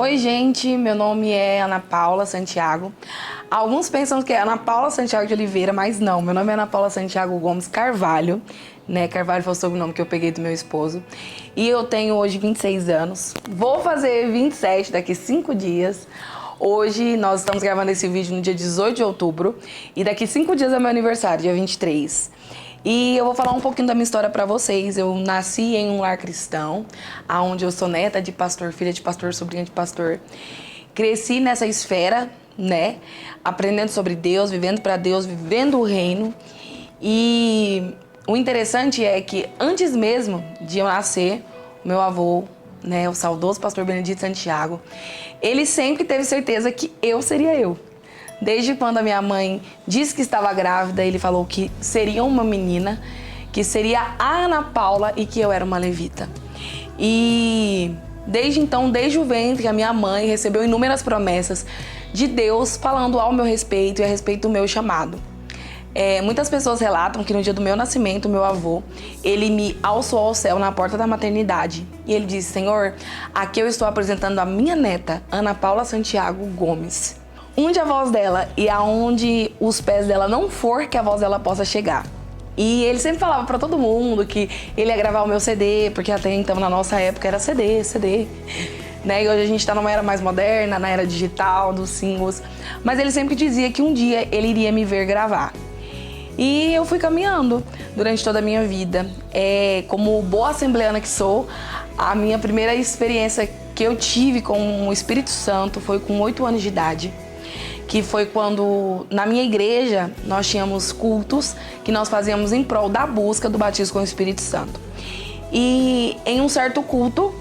Oi, gente, meu nome é Ana Paula Santiago. Alguns pensam que é Ana Paula Santiago de Oliveira, mas não, meu nome é Ana Paula Santiago Gomes Carvalho, né? Carvalho foi o sobrenome que eu peguei do meu esposo. E eu tenho hoje 26 anos, vou fazer 27 daqui 5 dias. Hoje nós estamos gravando esse vídeo no dia 18 de outubro e daqui 5 dias é meu aniversário, dia 23. E eu vou falar um pouquinho da minha história pra vocês. Eu nasci em um lar cristão, onde eu sou neta de pastor, filha de pastor, sobrinha de pastor. Cresci nessa esfera, né? Aprendendo sobre Deus, vivendo pra Deus, vivendo o reino. E o interessante é que antes mesmo de eu nascer, o meu avô, né, o saudoso pastor Benedito Santiago, ele sempre teve certeza que eu seria eu. Desde quando a minha mãe disse que estava grávida, ele falou que seria uma menina, que seria a Ana Paula e que eu era uma levita. E desde então, desde o ventre, a minha mãe recebeu inúmeras promessas de Deus falando ao meu respeito e a respeito do meu chamado. Muitas pessoas relatam que no dia do meu nascimento, meu avô, ele me alçou ao céu na porta da maternidade. E ele disse: Senhor, aqui eu estou apresentando a minha neta, Ana Paula Santiago Gomes. Onde a voz dela e aonde os pés dela não for, que a voz dela possa chegar. E ele sempre falava pra todo mundo que ele ia gravar o meu CD, porque até então na nossa época era CD, né? E hoje a gente tá numa era mais moderna, na era digital, dos singles. Mas ele sempre dizia que um dia ele iria me ver gravar. E eu fui caminhando durante toda a minha vida. Como boa assembleana que sou, a minha primeira experiência que eu tive com o Espírito Santo foi com 8 anos de idade. Que foi quando, na minha igreja, nós tínhamos cultos que nós fazíamos em prol da busca do batismo com o Espírito Santo. E em um certo culto,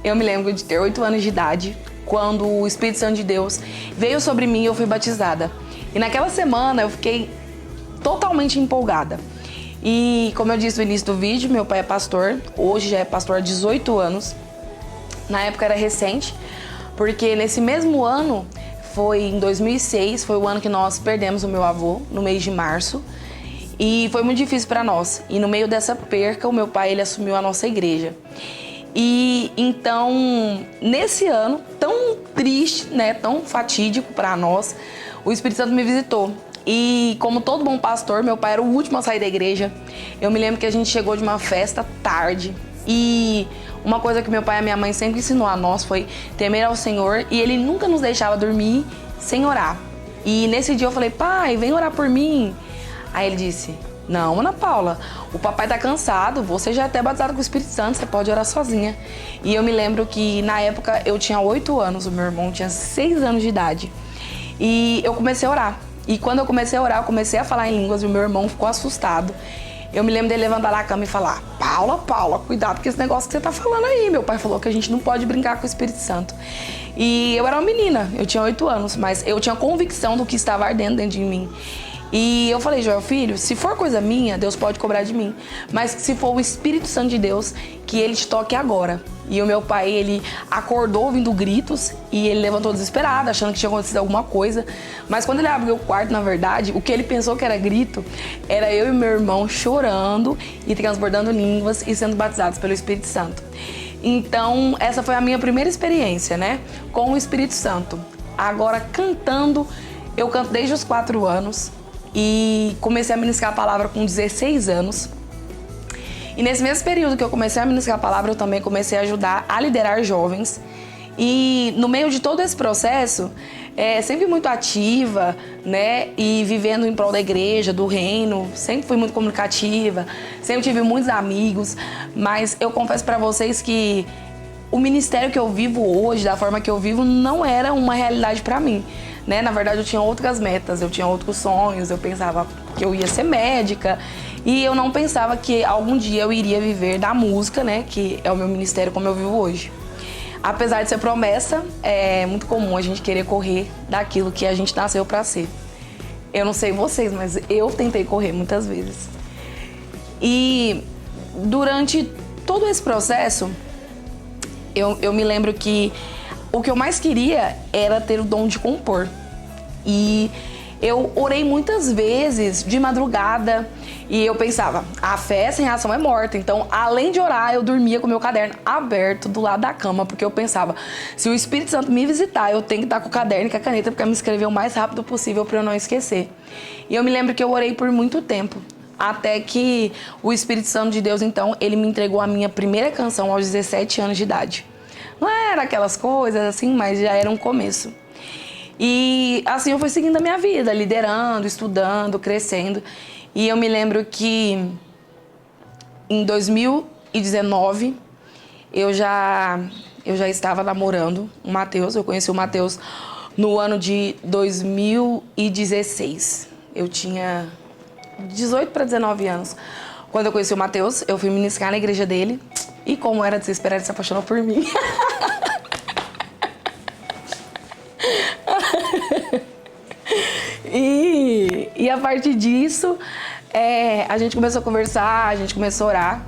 eu me lembro de ter 8 anos de idade, quando o Espírito Santo de Deus veio sobre mim e eu fui batizada. E naquela semana eu fiquei totalmente empolgada. E como eu disse no início do vídeo, meu pai é pastor, hoje já é pastor há 18 anos. Na época era recente, porque nesse mesmo ano, foi em 2006, foi o ano que nós perdemos o meu avô, no mês de março. E foi muito difícil para nós. E no meio dessa perca, o meu pai ele assumiu a nossa igreja. E então, nesse ano, tão triste, né, tão fatídico para nós, o Espírito Santo me visitou. E como todo bom pastor, meu pai era o último a sair da igreja. Eu me lembro que a gente chegou de uma festa tarde. E uma coisa que meu pai e a minha mãe sempre ensinou a nós foi temer ao Senhor. E ele nunca nos deixava dormir sem orar. E nesse dia eu falei: pai, vem orar por mim. Aí ele disse: não, Ana Paula, o papai tá cansado, você já é até batizado com o Espírito Santo, você pode orar sozinha. E eu me lembro que na época eu tinha 8 anos, o meu irmão tinha 6 anos de idade. E eu comecei a orar. E quando eu comecei a orar, eu comecei a falar em línguas e o meu irmão ficou assustado. Eu me lembro dele levantar da cama e falar: Paula, cuidado com esse negócio que você tá falando aí. Meu pai falou que a gente não pode brincar com o Espírito Santo. E eu era uma menina, eu tinha 8 anos, mas eu tinha convicção do que estava ardendo dentro de mim. E eu falei: Joel, filho, se for coisa minha, Deus pode cobrar de mim. Mas se for o Espírito Santo de Deus, que ele te toque agora. E o meu pai, ele acordou ouvindo gritos e ele levantou desesperado, achando que tinha acontecido alguma coisa. Mas quando ele abriu o quarto, na verdade, o que ele pensou que era grito, era eu e meu irmão chorando e transbordando línguas e sendo batizados pelo Espírito Santo. Então, essa foi a minha primeira experiência, né, com o Espírito Santo. Agora, cantando, eu canto desde os 4 anos e comecei a ministrar a palavra com 16 anos. E nesse mesmo período que eu comecei a ministrar a palavra, eu também comecei a ajudar a liderar jovens. E no meio de todo esse processo, sempre muito ativa, né? E vivendo em prol da igreja, do reino. Sempre fui muito comunicativa, sempre tive muitos amigos. Mas eu confesso pra vocês que o ministério que eu vivo hoje, da forma que eu vivo, não era uma realidade pra mim, né? Na verdade, eu tinha outras metas, eu tinha outros sonhos. Eu pensava que eu ia ser médica. E eu não pensava que algum dia eu iria viver da música, né? Que é o meu ministério como eu vivo hoje. Apesar de ser promessa, é muito comum a gente querer correr daquilo que a gente nasceu pra ser. Eu não sei vocês, mas eu tentei correr muitas vezes. E durante todo esse processo, eu me lembro que o que eu mais queria era ter o dom de compor. E eu orei muitas vezes de madrugada e eu pensava, a fé sem ação é morta. Então, além de orar, eu dormia com o meu caderno aberto do lado da cama, porque eu pensava, se o Espírito Santo me visitar, eu tenho que estar com o caderno e com a caneta para me escrever o mais rápido possível para eu não esquecer. E eu me lembro que eu orei por muito tempo, até que o Espírito Santo de Deus, então, ele me entregou a minha primeira canção aos 17 anos de idade. Não era aquelas coisas assim, mas já era um começo. E assim eu fui seguindo a minha vida, liderando, estudando, crescendo. E eu me lembro que em 2019 eu já estava namorando o Matheus. Eu conheci o Matheus no ano de 2016. Eu tinha 18 para 19 anos. Quando eu conheci o Matheus, eu fui ministrar na igreja dele. E como era de se esperar, ele se apaixonou por mim. E a partir disso, a gente começou a conversar, a gente começou a orar.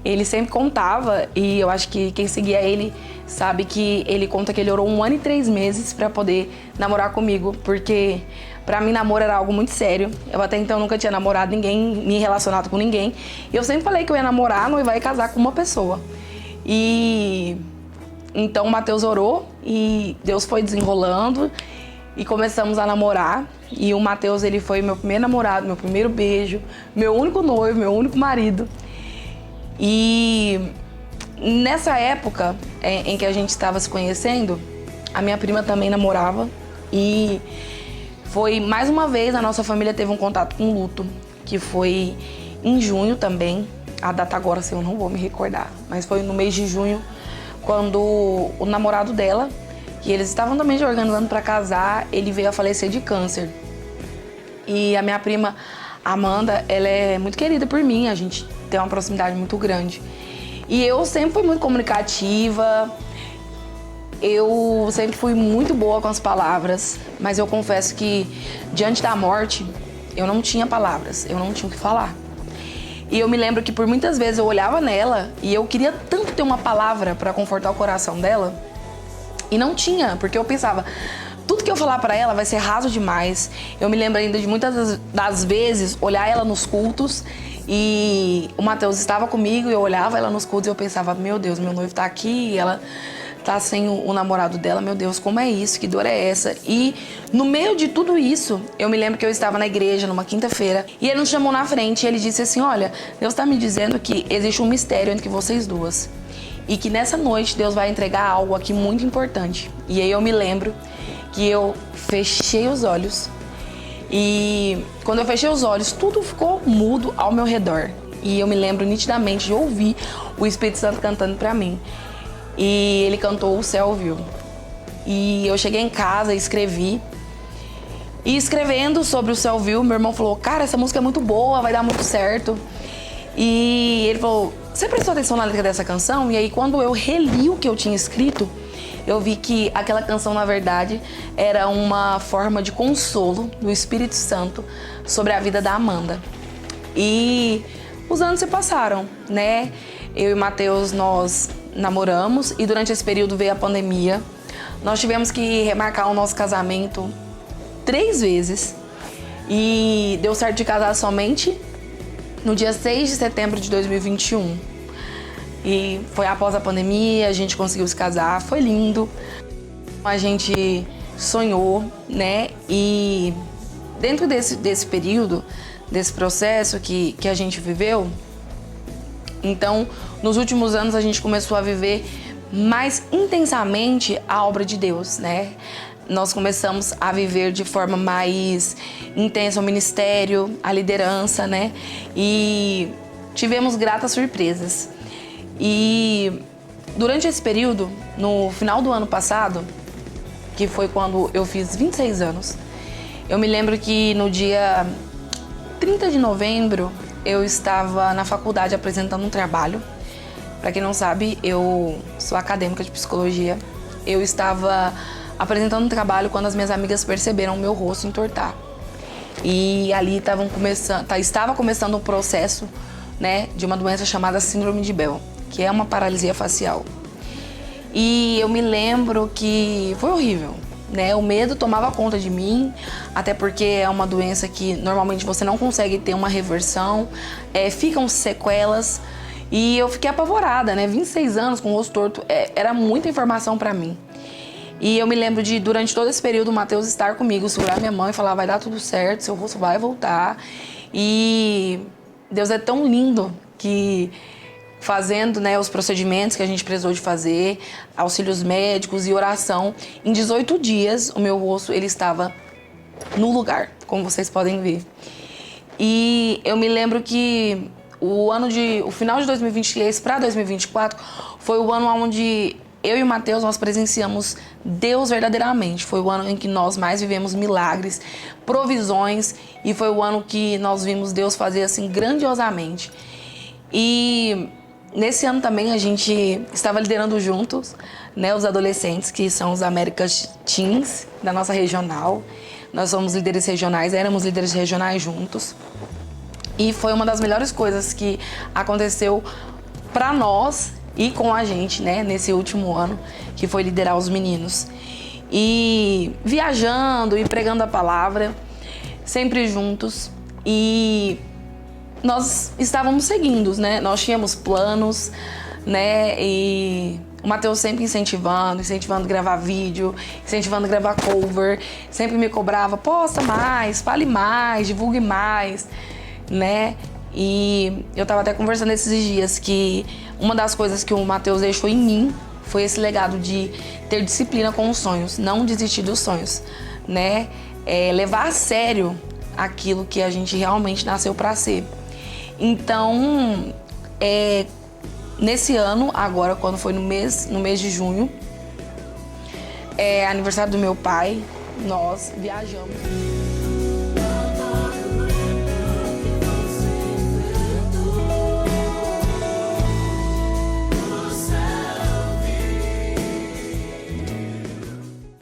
Ele sempre contava, e eu acho que quem seguia ele sabe que ele conta que ele orou 1 ano e 3 meses pra poder namorar comigo, porque pra mim namoro era algo muito sério. Eu até então nunca tinha namorado ninguém, me relacionado com ninguém. E eu sempre falei que eu ia namorar, noivar e casar com uma pessoa. E então o Matheus orou e Deus foi desenrolando e começamos a namorar. E o Matheus, ele foi meu primeiro namorado, meu primeiro beijo, meu único noivo, meu único marido. E nessa época em que a gente estava se conhecendo, a minha prima também namorava. E foi mais uma vez a nossa família teve um contato com luto, que foi em junho também. A data agora, assim, eu não vou me recordar, mas foi no mês de junho, quando o namorado dela, que eles estavam também se organizando para casar, ele veio a falecer de câncer. E a minha prima Amanda, ela é muito querida por mim, a gente tem uma proximidade muito grande. E eu sempre fui muito comunicativa, eu sempre fui muito boa com as palavras, mas eu confesso que diante da morte, eu não tinha palavras, eu não tinha o que falar. E eu me lembro que por muitas vezes eu olhava nela e eu queria tanto ter uma palavra para confortar o coração dela, e não tinha, porque eu pensava, tudo que eu falar pra ela vai ser raso demais. Eu me lembro ainda de muitas das vezes olhar ela nos cultos e o Matheus estava comigo e eu olhava ela nos cultos e eu pensava, meu Deus, meu noivo tá aqui e ela tá sem o namorado dela, meu Deus, como é isso? Que dor é essa? E no meio de tudo isso, eu me lembro que eu estava na igreja numa quinta-feira e ele nos chamou na frente e ele disse assim, olha, Deus tá me dizendo que existe um mistério entre vocês duas. E que nessa noite Deus vai entregar algo aqui muito importante. E aí eu me lembro que eu fechei os olhos. E quando eu fechei os olhos, tudo ficou mudo ao meu redor. E eu me lembro nitidamente de ouvir o Espírito Santo cantando pra mim. E ele cantou O Céu Ouviu. E eu cheguei em casa e escrevi. E escrevendo sobre O Céu Ouviu, meu irmão falou, cara, essa música é muito boa, vai dar muito certo. E ele falou, você prestou atenção na letra dessa canção? E aí quando eu reli o que eu tinha escrito, eu vi que aquela canção, na verdade, era uma forma de consolo do Espírito Santo sobre a vida da Amanda. E os anos se passaram, né? Eu e o Matheus, nós namoramos e durante esse período veio a pandemia. Nós tivemos que remarcar o nosso casamento 3 vezes e deu certo de casar somente no dia 6 de setembro de 2021. E foi após a pandemia, a gente conseguiu se casar, foi lindo. A gente sonhou, né? E dentro desse período, desse processo que a gente viveu, então, nos últimos anos a gente começou a viver mais intensamente a obra de Deus, né? Nós começamos a viver de forma mais intensa o ministério, a liderança, né? E tivemos gratas surpresas. E durante esse período, no final do ano passado, que foi quando eu fiz 26 anos, eu me lembro que no dia 30 de novembro eu estava na faculdade apresentando um trabalho. Para quem não sabe, eu sou acadêmica de psicologia. Eu estava apresentando um trabalho quando as minhas amigas perceberam o meu rosto entortar. E ali estava começando um processo, né, de uma doença chamada síndrome de Bell, que é uma paralisia facial. E eu me lembro que foi horrível. né? O medo tomava conta de mim, até porque é uma doença que normalmente você não consegue ter uma reversão, ficam sequelas. E eu fiquei apavorada, né? 26 anos com o rosto torto, era muita informação pra mim. E eu me lembro de, durante todo esse período, o Matheus estar comigo, segurar minha mão e falar, vai dar tudo certo, seu rosto vai voltar. E Deus é tão lindo que, fazendo, né, os procedimentos que a gente precisou de fazer, auxílios médicos e oração, em 18 dias o meu rosto ele estava no lugar, como vocês podem ver. E eu me lembro que o final de 2023 para 2024 foi o ano onde eu e o Matheus, nós presenciamos Deus verdadeiramente. Foi o ano em que nós mais vivemos milagres, provisões, e foi o ano que nós vimos Deus fazer assim grandiosamente. E nesse ano também a gente estava liderando juntos, né, os adolescentes, que são os Americas Teens da nossa regional. Nós somos líderes regionais, éramos líderes regionais juntos. E foi uma das melhores coisas que aconteceu para nós e com a gente, né, nesse último ano, que foi liderar os meninos. E viajando e pregando a palavra, sempre juntos. E nós estávamos seguindo, né? Nós tínhamos planos, né? E o Matheus sempre incentivando a gravar vídeo, incentivando a gravar cover, sempre me cobrava, posta mais, fale mais, divulgue mais, né? E eu tava até conversando esses dias que uma das coisas que o Matheus deixou em mim foi esse legado de ter disciplina com os sonhos, não desistir dos sonhos, né? Levar a sério aquilo que a gente realmente nasceu para ser. Então, nesse ano, agora, quando foi no mês de junho, aniversário do meu pai, nós viajamos.